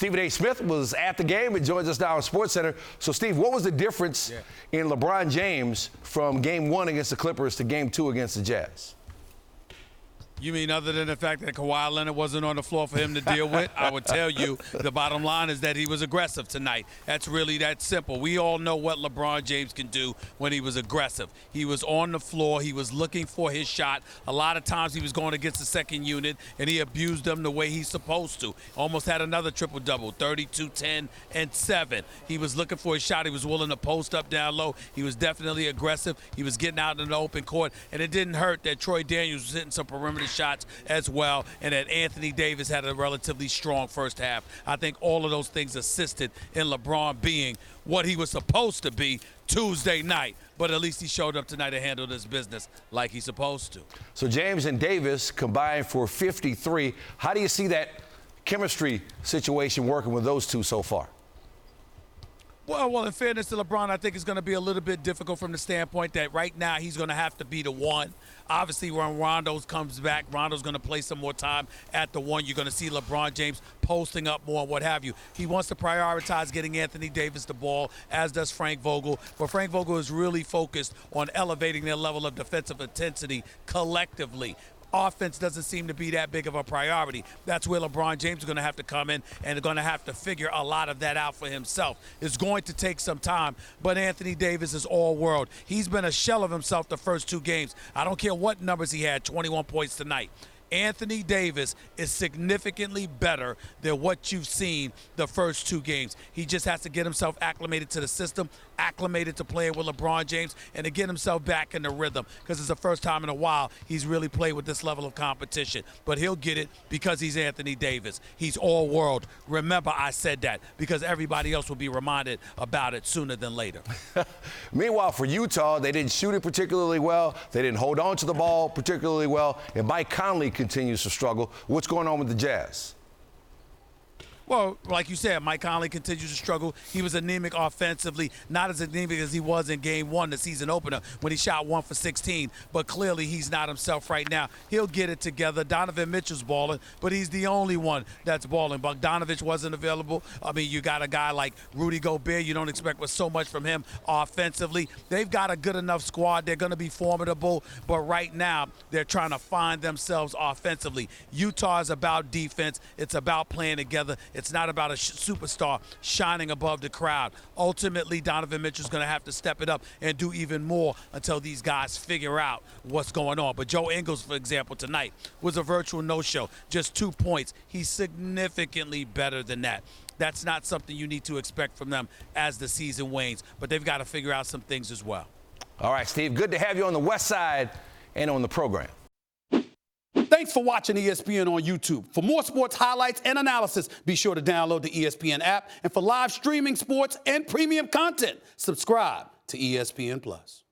Stephen A. Smith was at the game and joins us now on SportsCenter. So, Steve, what was the difference in LeBron James from Game 1 against the Clippers to Game 2 against the Jazz? You mean other than the fact that Kawhi Leonard wasn't on the floor for him to deal with? I would tell you the bottom line is that he was aggressive tonight. That's really that simple. We all know what LeBron James can do when he was aggressive. He was on the floor. He was looking for his shot. A lot of times he was going against the second unit, and he abused them the way he's supposed to. Almost had another triple-double, 32, 10, and 7. He was looking for his shot. He was willing to post up down low. He was definitely aggressive. He was getting out in the open court, and it didn't hurt that Troy Daniels was hitting some perimeter shots as well, and that Anthony Davis had a relatively strong first half. I think all of those things assisted in LeBron being what he was supposed to be Tuesday night, but at least he showed up tonight to handle this business like he's supposed to. So James and Davis combined for 53. How do you see that chemistry situation working with those two so far? Well, in fairness to LeBron, I think it's going to be a little bit difficult from the standpoint that right now he's going to have to be the one. Obviously, when Rondo comes back, Rondo's going to play some more time at the one. You're going to see LeBron James posting up more and what have you. He wants to prioritize getting Anthony Davis the ball, as does Frank Vogel. But Frank Vogel is really focused on elevating their level of defensive intensity collectively. Offense doesn't seem to be that big of a priority. That's where LeBron James is going to have to come in and going to have to figure a lot of that out for himself. It's going to take some time, but Anthony Davis is all world. He's been a shell of himself the first two games. I don't care what numbers he had, 21 points tonight. Anthony Davis is significantly better than what you've seen the first two games. He just has to get himself acclimated to the system, acclimated to playing with LeBron James, and to get himself back in the rhythm, because it's the first time in a while he's really played with this level of competition. But he'll get it because he's Anthony Davis. He's all world. Remember, I said that because everybody else will be reminded about it sooner than later. Meanwhile, for Utah, they didn't shoot it particularly well. They didn't hold on to the ball particularly well. And Mike Conley continues to struggle. What's going on with the Jazz? Well, like you said, Mike Conley continues to struggle. He was anemic offensively, not as anemic as he was in Game 1, the season opener, when he shot 1 for 16. But clearly, he's not himself right now. He'll get it together. Donovan Mitchell's balling, but he's the only one that's balling. Bogdanovich wasn't available. I mean, you got a guy like Rudy Gobert. You don't expect so much from him offensively. They've got a good enough squad. They're going to be formidable. But right now, they're trying to find themselves offensively. Utah is about defense. It's about playing together. It's not about a superstar shining above the crowd. Ultimately, Donovan Mitchell's going to have to step it up and do even more until these guys figure out what's going on. But Joe Ingles, for example, tonight was a virtual no-show, just 2 points. He's significantly better than that. That's not something you need to expect from them as the season wanes, but they've got to figure out some things as well. All right, Steve, good to have you on the West Side and on the program. Thanks for watching ESPN on YouTube. For more sports highlights and analysis, be sure to download the ESPN app. And for live streaming sports and premium content, subscribe to ESPN+.